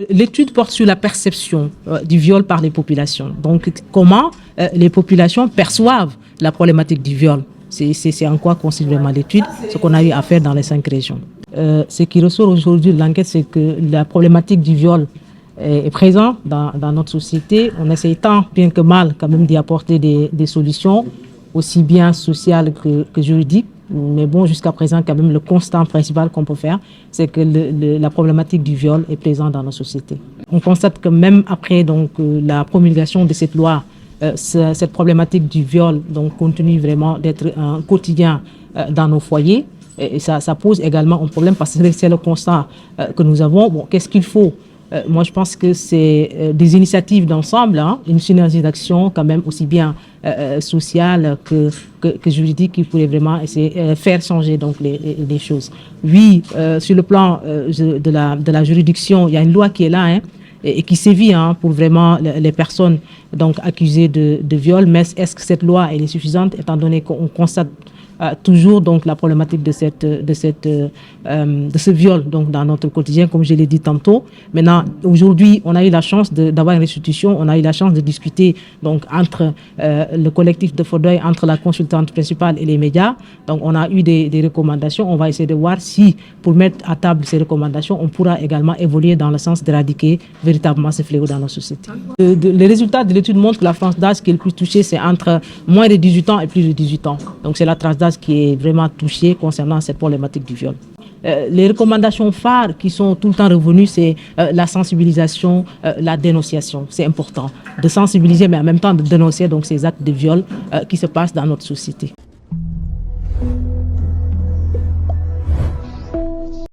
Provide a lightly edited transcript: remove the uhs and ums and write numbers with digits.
L'étude porte sur la perception du viol par les populations. Donc, comment les populations perçoivent la problématique du viol. C'est en quoi consiste vraiment l'étude, ce qu'on a eu à faire dans les 5 régions. Ce qui ressort aujourd'hui de l'enquête, c'est que la problématique du viol est présente dans notre société. On essaye tant bien que mal quand même d'y apporter des solutions, aussi bien sociales que juridiques. Mais bon, jusqu'à présent, quand même, le constat principal qu'on peut faire, c'est que la problématique du viol est présente dans nos sociétés. On constate que même après donc, la promulgation de cette loi, cette problématique du viol donc, continue vraiment d'être un quotidien dans nos foyers. Et ça pose également un problème parce que c'est le constat que nous avons. Bon, qu'est-ce qu'il faut? Moi, je pense que c'est des initiatives d'ensemble, hein, une synergie d'action quand même aussi bien sociale que juridique qui pourrait vraiment essayer faire changer donc les choses. Oui, sur le plan de la juridiction, il y a une loi qui est là, hein, et qui sévit pour vraiment les personnes donc accusées de viol. Mais est-ce que cette loi elle est suffisante étant donné qu'on constate toujours donc la problématique de ce viol donc dans notre quotidien, comme je l'ai dit tantôt. Maintenant, aujourd'hui, on a eu la chance d'avoir une restitution, on a eu la chance de discuter donc entre le collectif de Faudeuil, entre la consultante principale et les médias. Donc, on a eu des recommandations. On va essayer de voir si, pour mettre à table ces recommandations, on pourra également évoluer dans le sens d'éradiquer véritablement ce fléau dans nos sociétés. Les résultats de l'étude montrent que la tranche d'âge qui est le plus touchée, c'est entre moins de 18 ans et plus de 18 ans. Donc, c'est la tranche d'âge qui est vraiment touchée concernant cette problématique du viol. Les recommandations phares qui sont tout le temps revenues, c'est la sensibilisation, la dénonciation. C'est important de sensibiliser, mais en même temps de dénoncer donc, ces actes de viol qui se passent dans notre société.